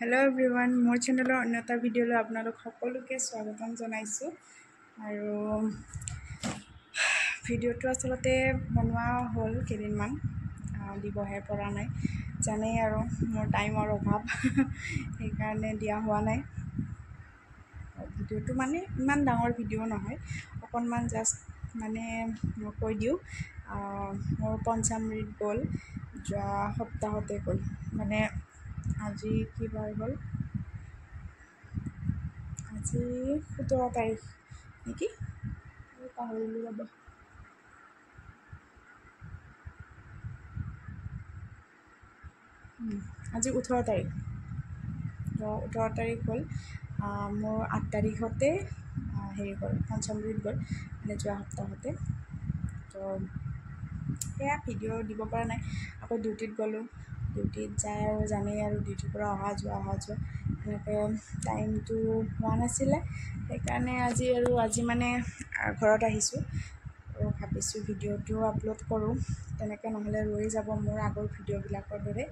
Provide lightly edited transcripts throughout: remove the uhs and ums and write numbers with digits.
hello everyone मोर चेनेलर अन्य এটা ভিডিঅ'লৈ আপোনালোক সকলোকে স্বাগতম জনাইছো আৰু ভিডিঅ'টো আসলতে বনোৱা হ'ল কেদিনমান দিবহে পৰা নাই জানেই আৰু মোৰ টাইমৰ অভাৱ সেইকাৰণে দিয়া হোৱা নাই ভিডিঅ'টো মানে ইমান ডাঙৰ ভিডিঅ' নহয় অকনমান জাস্ট মানে মই কৈ দিও মোৰ পঞ্চামৃত গ'ল যোৱা সপ্তাহতে গ'ল মানে আজি কি বাৰ হ'ল আজি 17 তাৰিখ নেকি পাহৰিলো ৰ'ব আজি 18 তাৰিখ তো 18 তাৰিখ হ'ল মোৰ 8 তাৰিখতে হেৰি গ'ল পঞ্চমৃত গ'ল মানে যোৱা সপ্তাহতে তো সেয়া ভিডিঅ' দিব পৰা নাই আকৌ ডিউটিত গ'লোঁ ডিউটিত যায় আৰু জানেই আৰু ডিউটিৰ পৰা অহা যোৱা এনেকৈ টাইমটো হোৱা নাছিলে সেইকাৰণে আজি মানে ঘৰত আহিছোঁ আৰু ভাবিছোঁ ভিডিঅ'টো আপলোড কৰোঁ তেনেকৈ নহ'লে ৰৈ যাব মোৰ আগৰ ভিডিঅ'বিলাকৰ দৰে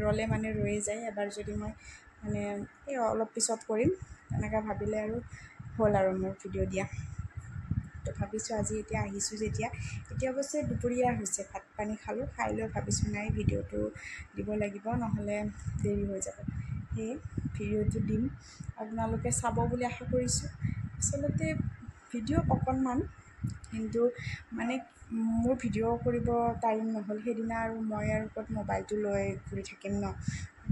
ৰ'লে মানে ৰৈ যায় এবাৰ যদি মই মানে এই অলপ পিছত কৰিম তেনেকৈ ভাবিলে আৰু হ'ল আৰু মোৰ ভিডিঅ' দিয়া তো ভাবিছোঁ আজি এতিয়া আহিছোঁ যেতিয়া এতিয়া অৱশ্যে দুপৰীয়া হৈছে ভাত পানী খালোঁ খাই লৈ ভাবিছোঁ নাই ভিডিঅ'টো দিব লাগিব নহ'লে দেৰি হৈ যাব সেই ভিডিঅ'টো দিম আপোনালোকে চাব বুলি আশা কৰিছোঁ আচলতে ভিডিঅ' অকণমান কিন্তু মানে মোৰ ভিডিঅ' কৰিব টাইম নহ'ল সেইদিনা আৰু মই আৰু ক'ত মোবাইলটো লৈ ঘূৰি থাকিম ন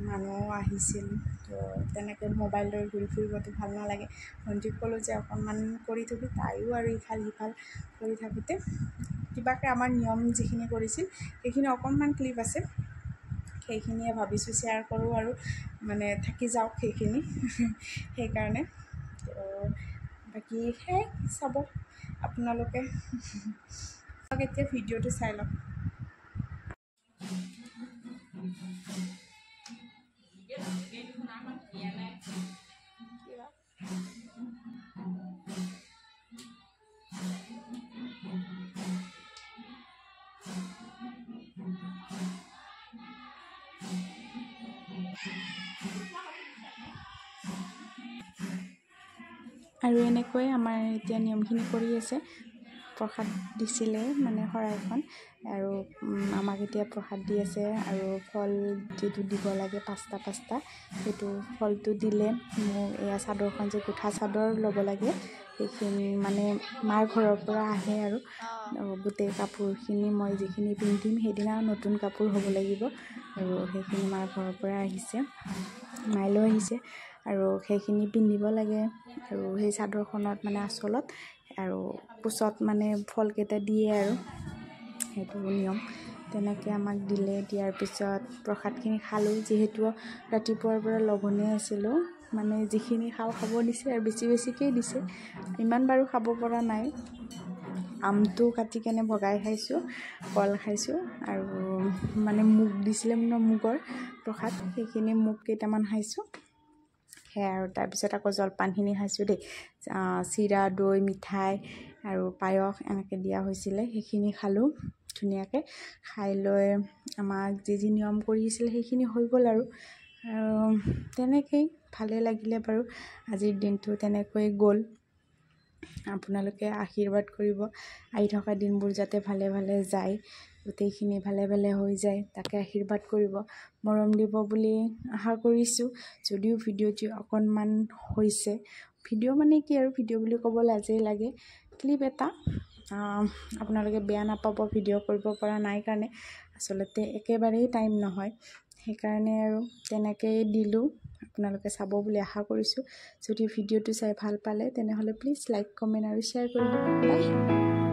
মানুহ আহিছিল তো তেনেকৈ মোবাইল লৈ ঘূৰি ফুৰিবতো ভাল নালাগে ভণ্টিক ক'লোঁ যে অকণমান কৰি থবি তাইও আৰু ইফাল সিফাল কৰি থাকোঁতে কিবাকৈ আমাৰ নিয়ম যিখিনি কৰিছিল সেইখিনি অকণমান ক্লিপ আছে সেইখিনিয়ে ভাবিছোঁ শ্বেয়াৰ কৰোঁ আৰু মানে থাকি যাওক সেইখিনি সেইকাৰণে তো বাকী সেই চাব আপোনালোকে এতিয়া ভিডিঅ'টো চাই লওক আৰু এনেকৈ আমাৰ এতিয়া নিয়মখিনি কৰি আছে প্ৰসাদ দিছিলে মানে শৰাইখন আৰু আমাক এতিয়া প্ৰসাদ দি আছে আৰু ফল যিটো দিব লাগে পাঁচটা সেইটো ফলটো দিলে মোক এয়া চাদৰখন যে গোঁঠা চাদৰ ল'ব লাগে সেইখিনি মানে মাৰ ঘৰৰ পৰা আহে আৰু গোটেই কাপোৰখিনি মই যিখিনি পিন্ধিম সেইদিনা নতুন কাপোৰ হ'ব লাগিব আৰু সেইখিনি মাৰ ঘৰৰ পৰা আহিছে মাই লৈ আহিছে আৰু সেইখিনি পিন্ধিব লাগে আৰু সেই চাদৰখনত মানে আঁচলত আৰু পুছত মানে ফলকেইটা দিয়ে আৰু সেইটো নিয়ম তেনেকৈ আমাক দিলে দিয়াৰ পিছত প্ৰসাদখিনি খালোঁ যিহেতু ৰাতিপুৱাৰ পৰা লঘোণে আছিলোঁ মানে যিখিনি খাব দিছে আৰু বেছিকৈ দিছে ইমান বাৰু খাব পৰা নাই আমটো কাটি কেনে ভগাই খাইছোঁ কল খাইছোঁ আৰু মানে মুগ দিছিলে মানে মুগৰ প্ৰসাদ সেইখিনি মুগ কেইটামান খাইছোঁ সেয়া আৰু তাৰপিছত আকৌ জলপানখিনি খাইছোঁ দেই চিৰা দৈ মিঠাই আৰু পায়স এনেকৈ দিয়া হৈছিলে সেইখিনি খালোঁ ধুনীয়াকৈ খাই লৈ আমাক যি নিয়ম কৰিছিল সেইখিনি হৈ গ'ল আৰু তেনেকেই ভালে লাগিলে বাৰু আজিৰ দিনটো তেনেকৈ গ'ল আপোনালোকে আশীৰ্বাদ কৰিব আহি থকা দিনবোৰ যাতে ভালে ভালে যায় গোটেইখিনি ভালে ভালে হৈ যায় তাকে আশীৰ্বাদ কৰিব মৰম দিব বুলি আশা কৰিছোঁ যদিও ভিডিঅ'টি অকণমান হৈছে ভিডিঅ' মানে কি আৰু ভিডিঅ' বুলি ক'ব লাজেই লাগে ক্লিপ এটা আপোনালোকে বেয়া নাপাব ভিডিঅ' কৰিব পৰা নাই কাৰণে আচলতে একেবাৰেই টাইম নহয় সেইকাৰণে আৰু তেনেকৈয়ে দিলোঁ আপোনালোকে চাব বুলি আশা কৰিছোঁ যদি ভিডিঅ'টো চাই ভাল পালে তেনেহ'লে প্লিজ লাইক কমেণ্ট আৰু শ্বেয়াৰ কৰিব বাই